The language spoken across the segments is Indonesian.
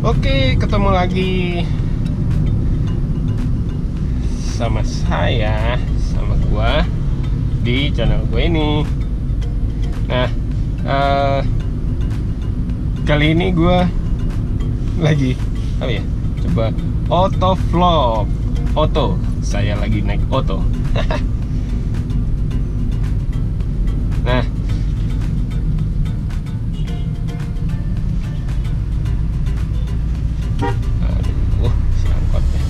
Oke, ketemu lagi sama gua di channel gue ini. Nah, kali ini gua lagi apa ya? Coba autovlog. Saya lagi naik oto. Nah, aduh, si angkotnya.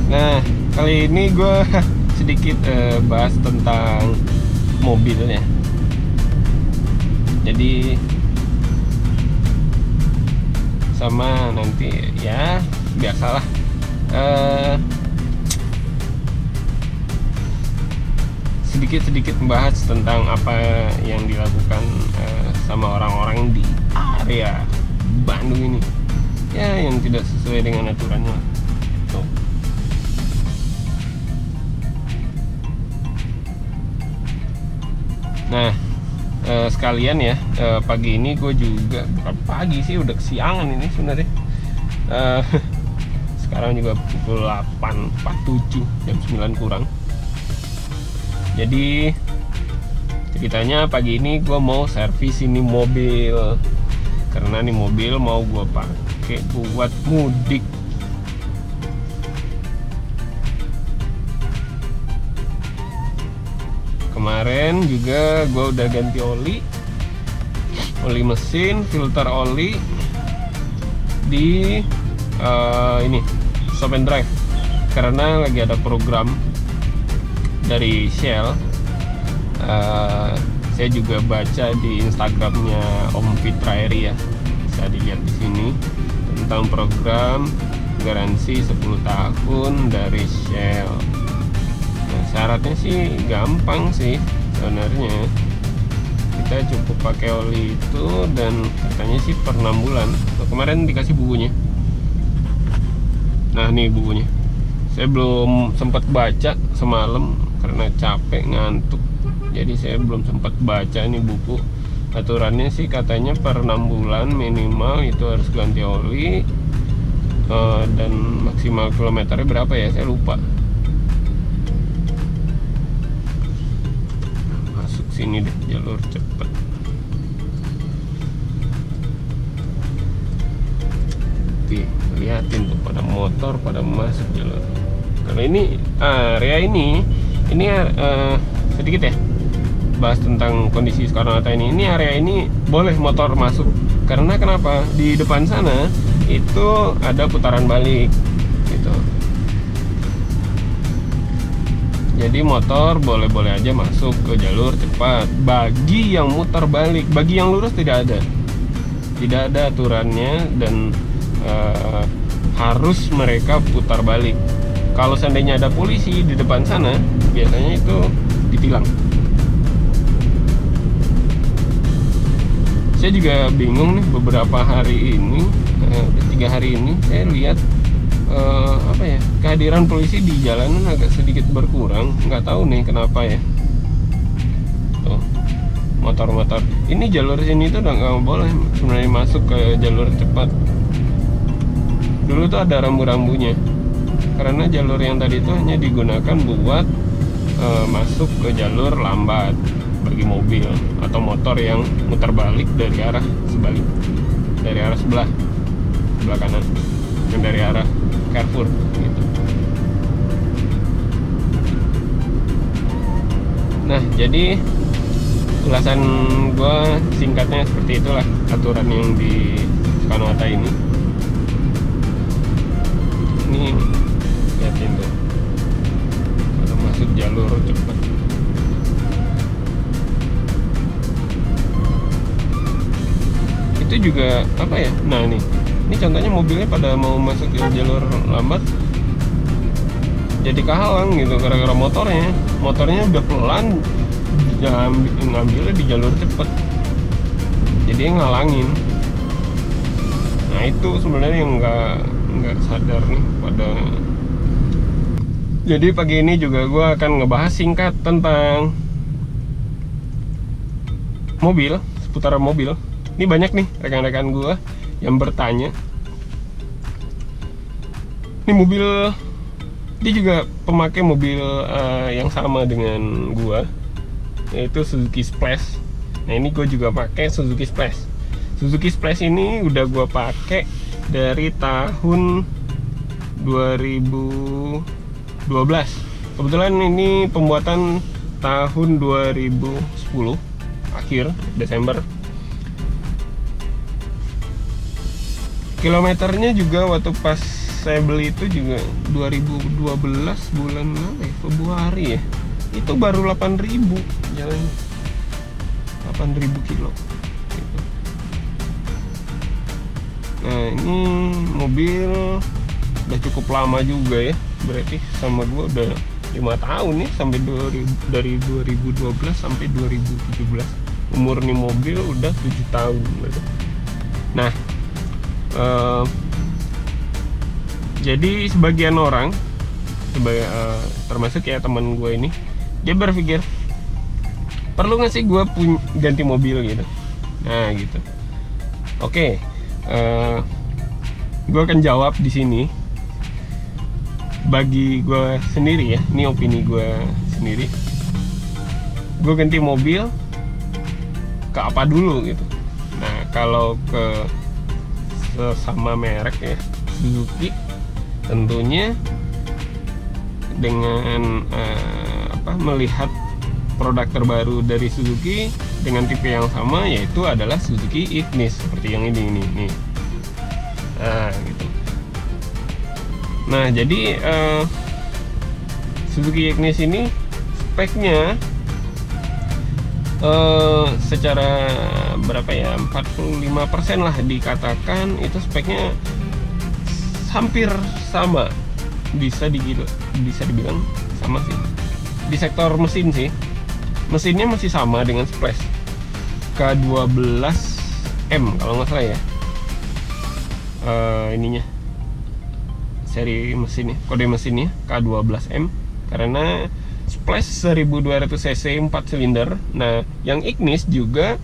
Nah, kali ini gue sedikit bahas tentang mobilnya. Jadi sama nanti ya biasalah sedikit-sedikit membahas tentang apa yang dilakukan sama orang-orang di area Bandung ini, ya, yang tidak sesuai dengan aturannya. Tuh. Nah, sekalian ya, pagi ini gue juga, bukan pagi sih, udah kesiangan ini sebenarnya. Sekarang juga pukul 8.47, jam 9 kurang. Jadi ceritanya pagi ini gue mau servis ini mobil, karena nih mobil mau gue pakai buat mudik. Kemarin juga gue udah ganti oli mesin, filter oli di ini stop and drive, karena lagi ada program dari Shell. Saya juga baca di Instagramnya Om Fitraeri ya, bisa dilihat di sini, tentang program garansi 10 tahun dari Shell. Nah, syaratnya sih gampang sih sebenarnya. Kita cukup pakai oli itu, dan katanya sih per 6 bulan. Nah, kemarin dikasih bukunya. Nah, nih bukunya. Saya belum sempat baca semalam karena capek ngantuk. Jadi saya belum sempat baca ini buku. Aturannya sih katanya per 6 bulan minimal itu harus ganti oli, dan maksimal kilometernya berapa ya, saya lupa. Masuk sini deh, jalur cepet. Oke, liatin tuh pada motor pada masuk jalur. Karena ini area ini sedikit ya bahas tentang kondisi Soekarno-Hatta ini. Ini area ini boleh motor masuk, karena kenapa? Di depan sana itu ada putaran balik gitu. Jadi motor boleh-boleh aja masuk ke jalur cepat. Bagi yang muter balik, bagi yang lurus tidak ada aturannya, dan harus mereka putar balik. Kalau seandainya ada polisi di depan sana, biasanya itu ditilang. Saya juga bingung nih, beberapa hari ini, 3 hari ini saya lihat kehadiran polisi di jalanan agak sedikit berkurang. Nggak tahu nih kenapa ya. Tuh, motor-motor ini jalur sini tuh udah nggak boleh sebenarnya masuk ke jalur cepat. Dulu tuh ada rambu-rambunya, karena jalur yang tadi itu hanya digunakan buat masuk ke jalur lambat bagi mobil atau motor yang muter balik dari arah sebalik, dari arah sebelah kanan, yang dari arah Carrefour gitu. Nah, jadi ulasan gue singkatnya seperti itulah aturan yang di Soekarno-Hatta ini. Ini lihatin tuh, pada masuk jalur cepat. Itu juga apa ya? Nah, ini contohnya mobilnya pada mau masuk ke jalur lambat, jadi kehalang gitu gara-gara motornya udah pelan, ngambilnya di jalur cepet, jadi ngalangin. Nah, itu sebenarnya yang nggak sadar nih pada. Jadi pagi ini juga gue akan ngebahas singkat tentang mobil seputar mobil. Ini banyak nih rekan-rekan gue yang bertanya. Ini mobil, dia juga pemakai mobil yang sama dengan gue, yaitu Suzuki Splash. Nah ini gue juga pakai Suzuki Splash. Suzuki Splash ini udah gue pakai dari tahun 2012. Kebetulan ini pembuatan tahun 2010 akhir Desember. Kilometernya juga waktu pas saya beli itu juga 2012 bulan apa ya, Februari ya. Itu baru 8.000 jalannya. 8.000 kilo gitu. Nah ini mobil udah cukup lama juga ya, berarti sama gue udah 5 tahun nih, sampai dari 2012 sampai 2017. Umur nih mobil udah 7 tahun gitu. Nah jadi sebagian orang, termasuk ya teman gue ini, dia berpikir perlu nggak sih gue ganti mobil gitu. Nah gitu. Oke, gue akan jawab di sini. Bagi gue sendiri ya, ini opini gue sendiri, gue ganti mobil ke apa dulu gitu. Nah kalau ke sesama merek ya, Suzuki, tentunya dengan melihat produk terbaru dari Suzuki dengan tipe yang sama, yaitu adalah Suzuki Ignis, seperti yang ini nih. Nah gitu. Nah jadi Suzuki Ignis ini speknya secara berapa ya, 45% lah dikatakan itu speknya hampir sama, bisa dibilang sama sih. Di sektor mesin sih, mesinnya masih sama dengan Splash K12M kalau nggak salah ya, ininya seri mesinnya, kode mesinnya K12M, karena Splash 1200 cc 4 silinder. Nah yang Ignis juga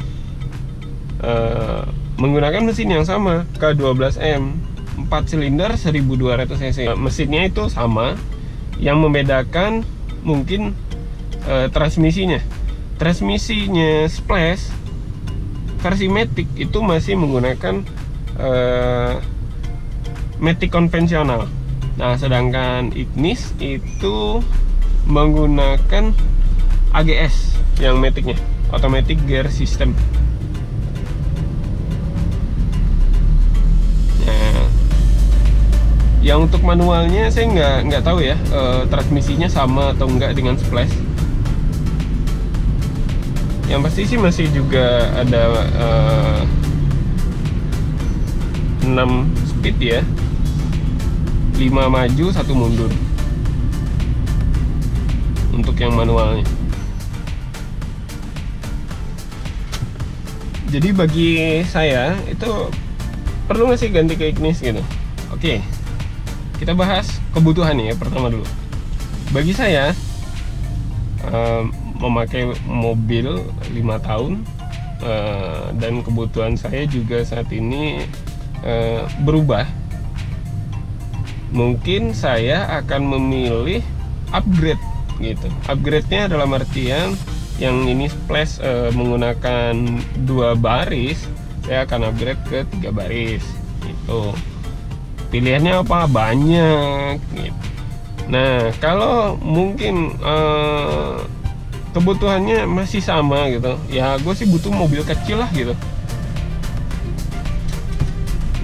menggunakan mesin yang sama, K12M 4 silinder 1200 cc. Mesinnya itu sama, yang membedakan mungkin transmisinya Splash versi Matic itu masih menggunakan Matic konvensional. Nah sedangkan Ignis itu menggunakan AGS yang Maticnya, Automatic Gear System. Nah yang untuk manualnya saya nggak tahu ya, transmisinya sama atau enggak dengan Splash. Yang pasti sih masih juga ada 6 speed ya, 5 maju 1 mundur untuk yang manualnya. Jadi bagi saya itu perlu nggak sih ganti ke Ignis gitu. Oke, kita bahas kebutuhan ya pertama dulu. Bagi saya memakai mobil 5 tahun dan kebutuhan saya juga saat ini berubah, mungkin saya akan memilih upgrade gitu. Upgrade-nya dalam artian yang ini Splash menggunakan 2 baris, saya akan upgrade ke 3 baris gitu. Pilihannya apa? Banyak gitu. Nah kalau mungkin kebutuhannya masih sama gitu ya, gue sih butuh mobil kecil lah gitu.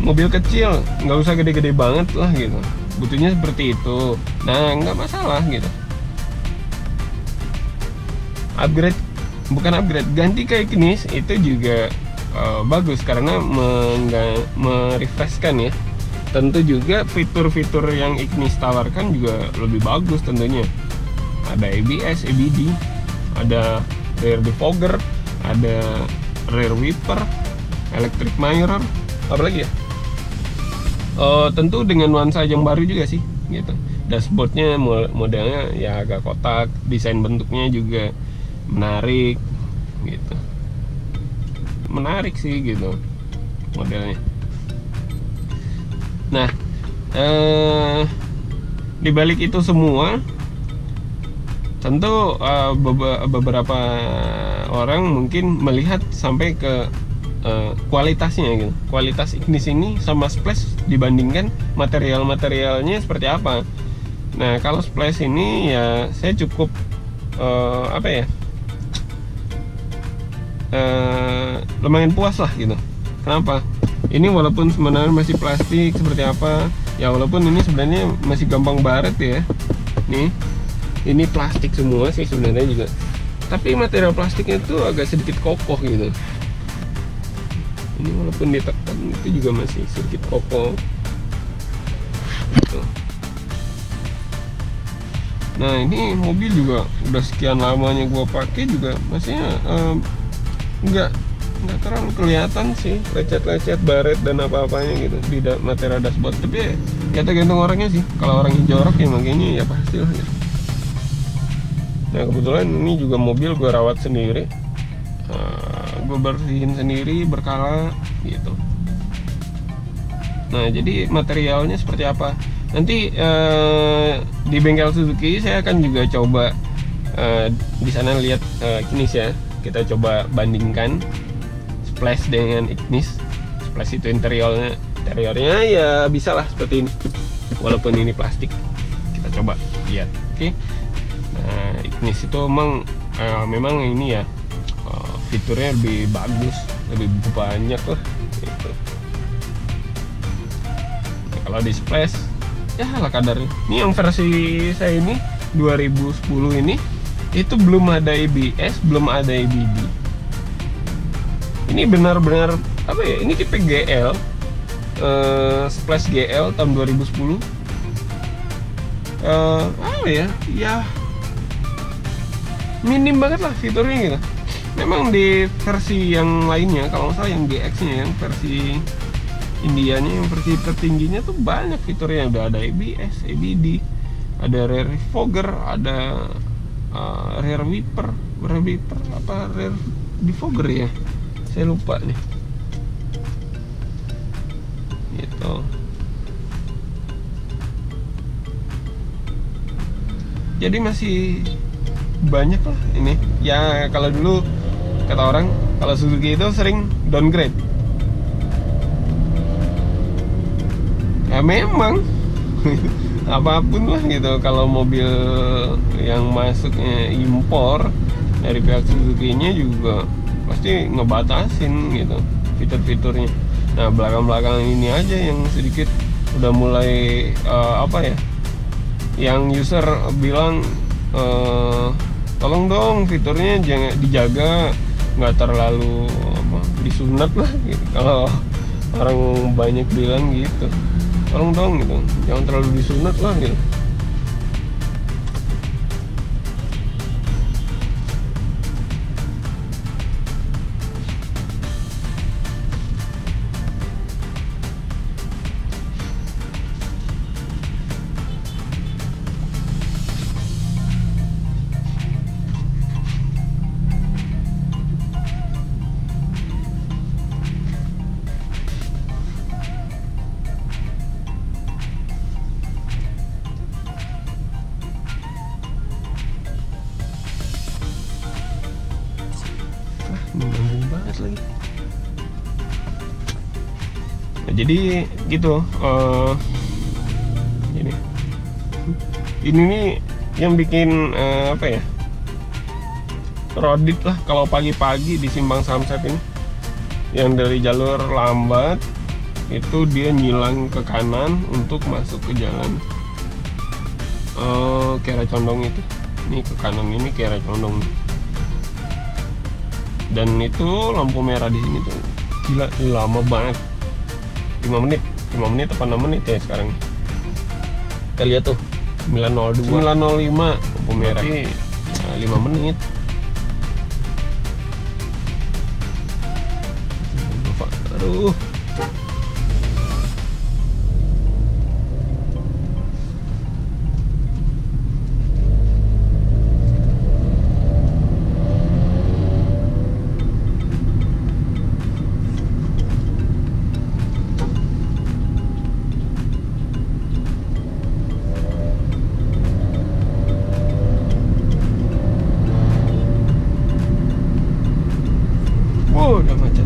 Mobil kecil, nggak usah gede-gede banget lah gitu, butuhnya seperti itu. Nah nggak masalah gitu. Upgrade, bukan upgrade, ganti ke Ignis itu juga bagus karena merefreshkan ya. Tentu juga fitur-fitur yang Ignis tawarkan juga lebih bagus tentunya. Ada ABS, ABD, ada rear defogger, ada rear wiper, electric mirror, apa lagi ya? Tentu dengan nuansa yang baru juga sih gitu. Dashboardnya modelnya ya agak kotak, desain bentuknya juga menarik gitu. menarik sih gitu modelnya. Nah, di balik itu semua tentu beberapa orang mungkin melihat sampai ke kualitasnya gitu. Kualitas Ignis ini sama Splash dibandingkan material-materialnya seperti apa. Nah, kalau Splash ini ya saya cukup lumayan puas lah gitu. Kenapa? Ini walaupun sebenarnya masih plastik seperti apa, ya walaupun ini sebenarnya masih gampang baret ya. Nih, ini plastik semua sih sebenarnya juga. Tapi material plastiknya itu agak sedikit kokoh gitu. Ini walaupun ditekan itu juga masih sedikit kokoh gitu. Nah, ini mobil juga udah sekian lamanya gua pakai juga masihnya nggak terlalu kelihatan sih lecet-lecet baret dan apa-apanya gitu di material dashboard. Tapi ya tergantung orangnya sih. Kalau orang jorok ya makanya ya pastilah gitu. Nah, kebetulan ini juga mobil gue rawat sendiri, gue bersihin sendiri berkala gitu. Nah, jadi materialnya seperti apa nanti di bengkel Suzuki saya akan juga coba di sana lihat Ignis ya. Kita coba bandingkan Splash dengan Ignis. Splash itu interiornya ya bisa lah seperti ini, walaupun ini plastik. Kita coba lihat, oke. Nah, Ignis itu memang ini ya fiturnya lebih bagus, lebih banyak lah gitu. Nah, kalau di Splash ya lah kadarnya. Ini yang versi saya ini 2010 ini itu belum ada ABS, belum ada ABD. Ini benar-benar apa ya? Ini tipe GL, Splash GL tahun 2010. Apa ya? Ya minim banget lah fiturnya gitu. Memang di versi yang lainnya, kalau nggak salah yang GX-nya, yang versi Indianya, yang versi tertingginya tuh banyak fiturnya. Udah ada ABS, ABD, ada rear defogger, ada rear wiper apa rear defogger ya, saya lupa nih gitu. Jadi masih banyak lah ini ya. Kalau dulu kata orang, kalau Suzuki itu sering downgrade ya, memang apapun lah gitu. Kalau mobil yang masuknya impor dari pihak Suzuki-nya juga pasti ngebatasin gitu fitur-fiturnya. Nah, belakang-belakang ini aja yang sedikit udah mulai yang user bilang tolong dong fiturnya jangan dijaga, nggak terlalu disunat lah gitu. Kalau orang banyak bilang gitu, tolong dong gitu, jangan terlalu disunat lah gitu. Nanggung banget lagi. Nah, jadi gitu. Ini nih yang bikin rodit lah kalau pagi-pagi di Simpang Samsat ini, yang dari jalur lambat itu dia nyilang ke kanan untuk masuk ke jalan Kiara Condong itu. Ini ke kanan ini Kiara Condong nih. Dan itu lampu merah di sini tuh gila, lama banget. 5 menit apa 6 menit ya sekarang. Kita lihat tuh 902 905 lampu merah. Berarti 5 menit. Aduh. Udah macet.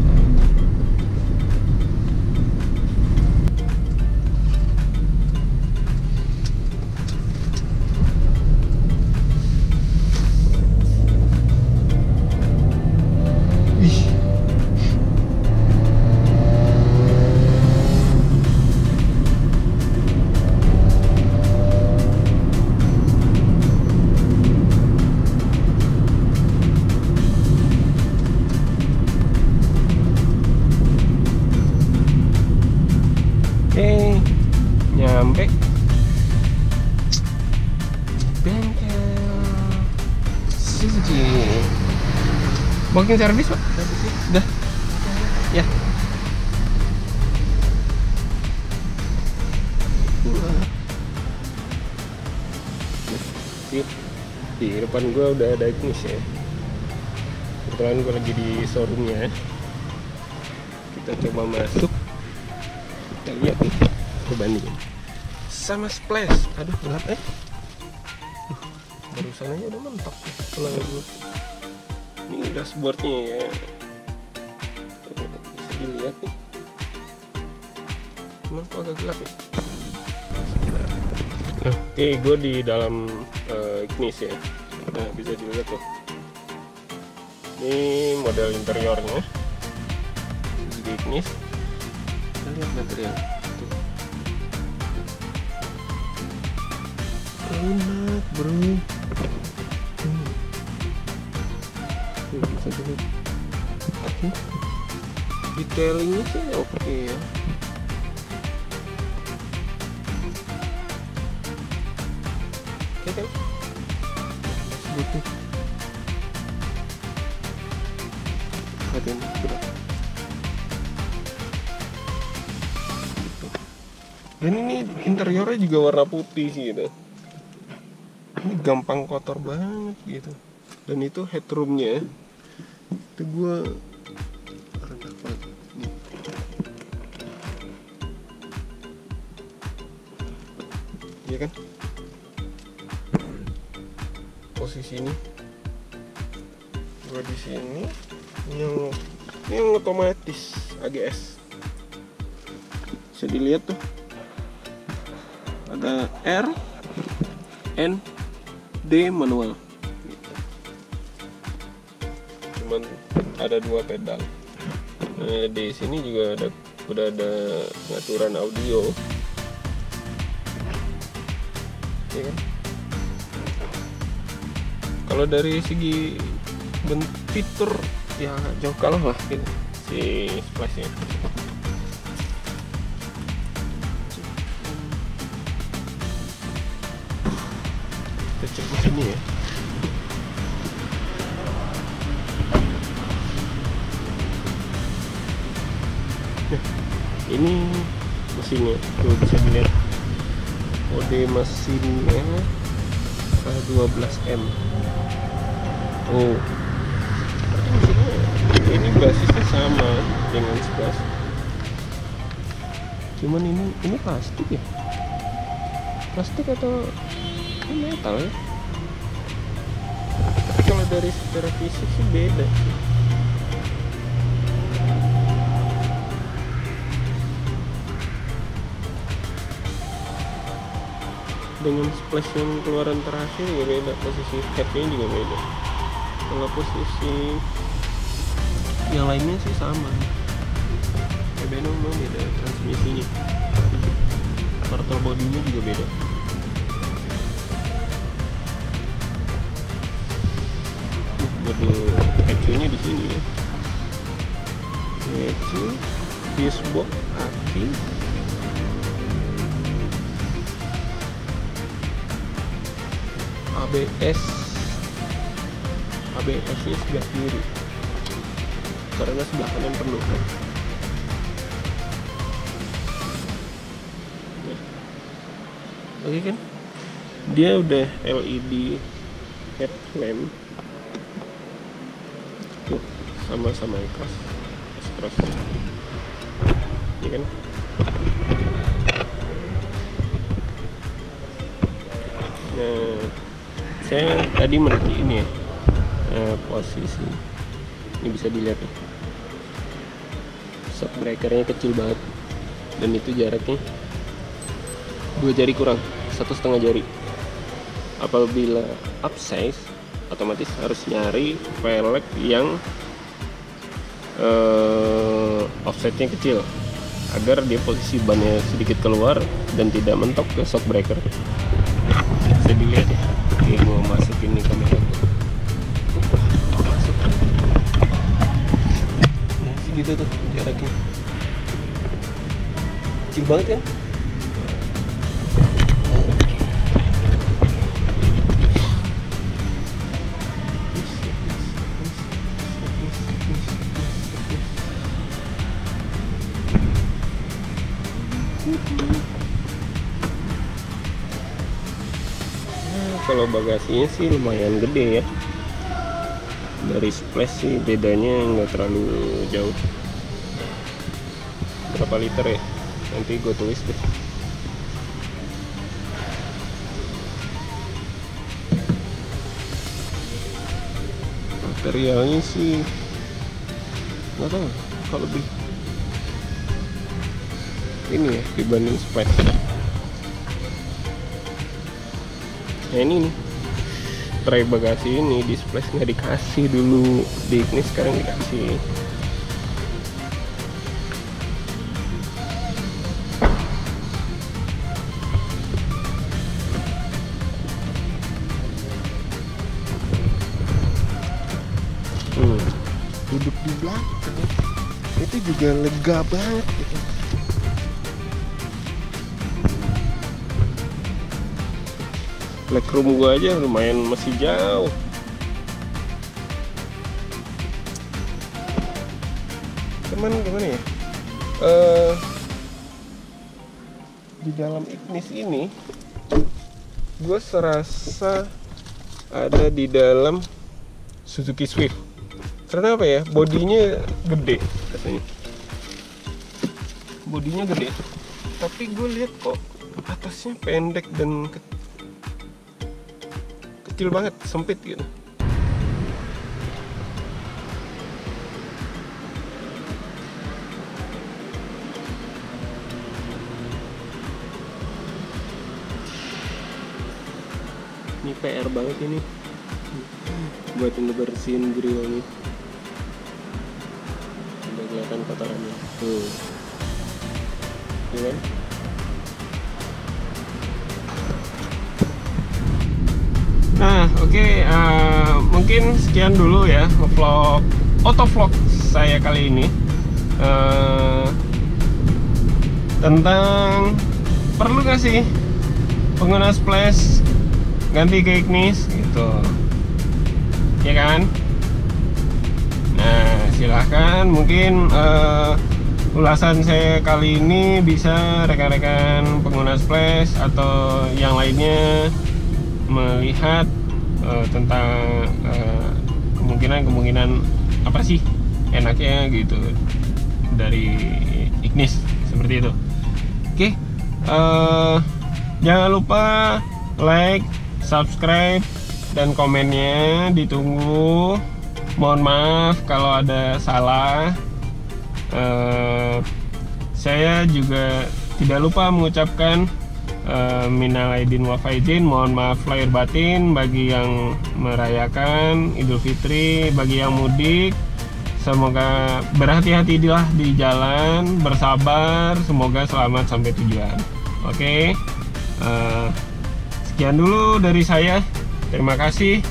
Nyampe bengkel Suzuki. Booking service Pak? Udah. Ya. Di depan gua udah ada Ignis ya. Kebetulan gua lagi di showroomnya. Kita coba masuk. Kita lihat nih perbandingan sama Splash. Aduh gelap barusan aja udah mentok kalau gue. Ini dashboardnya ya, bisa dilihat nih, cuman kok agak gelap ya. Nah, oke, gue di dalam Ignis ya. Nah, bisa dilihat tuh, ini model interiornya di Ignis. Kita lihat material lunak bro. Bisa dilihat detailingnya sih oke ya. Oke kan, butuh perhatian berat. Dan ini interiornya juga warna putih sih gitu. Ini gampang kotor banget gitu. Dan itu headroomnya itu gue rendah banget nih. Iya kan, posisi ini gue di sini. Ini yang otomatis AGS, bisa dilihat tuh, ada R, N, D manual gitu. Cuman ada 2 pedal. Di sini juga udah ada pengaturan audio ya kan. Kalau dari segi fitur ya jauh kalah lah gitu si Splash-nya. Kita cek di sini ya. Nah, ini mesinnya tuh bisa dilihat kode mesinnya K12M. Oh, mesinnya ini basisnya sama dengan Splash, cuman ini plastik ya, plastik atau ini metal ya. Tapi kalau dari secara fisik sih beda. Dengan Splash yang keluaran terakhir juga beda, posisi headnya juga beda. Kalau posisi yang lainnya sih sama, beda memang beda transmisinya, throttle bodinya juga beda. Waduh, ECU-nya di sini ya. ECU, fusebox, aki, ABS-nya sebelah kiri karena sebelah kanan perlu. Oke kan, dia udah LED headlamp tuh, sama-sama keras ya kan. Nah, saya tadi meniti ini ya, posisi ini bisa dilihat ya. shock breakernya kecil banget, dan itu jaraknya 2 jari kurang, 1,5 jari. Apabila upsize, otomatis harus nyari velg yang offsetnya kecil agar dia posisi bannya sedikit keluar dan tidak mentok ke shock breaker. Bisa dilihat ya, ini gua masukin nih kamera gua. Masuk. Nah, segitu tuh jaraknya. Kecil banget kan? Nah, kalau bagasinya sih lumayan gede ya. Dari splash sih bedanya nggak terlalu jauh. Berapa liter ya? Nanti gue tulis deh. Materialnya sih nggak tahu kalau lebih ini ya dibanding splash. Nah ini nih tray bagasi ini di splash nggak dikasih dulu, di Ignis sekarang dikasih. Duduk di belakang itu juga lega banget gitu. Legroom gua aja lumayan masih jauh. Cuman gimana ya? Di dalam Ignis ini gue serasa ada di dalam Suzuki Swift. Karena apa ya? Bodinya gede katanya. Bodinya gede. Tapi gue lihat kok atasnya pendek dan kecil banget, sempit gitu. Ini PR banget ini buat ngebersihin grill ini. Udah kelihatan kotorannya tuh, ya kan? Nah, oke, mungkin sekian dulu ya vlog autovlog saya kali ini tentang perlu nggak sih pengguna splash ganti ke Ignis gitu, ya kan? Nah, silahkan mungkin ulasan saya kali ini bisa rekan-rekan pengguna splash atau yang lainnya melihat tentang kemungkinan apa sih enaknya gitu dari Ignis seperti itu. Oke, jangan lupa like, subscribe, dan komennya ditunggu. Mohon maaf kalau ada salah. Saya juga tidak lupa mengucapkan minal aidin wal faizin, mohon maaf lahir batin bagi yang merayakan Idul Fitri, bagi yang mudik semoga berhati-hatilah di jalan, bersabar, semoga selamat sampai tujuan. Oke, sekian dulu dari saya, terima kasih,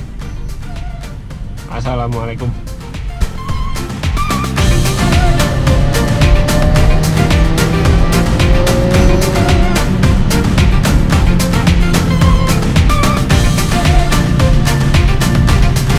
assalamualaikum.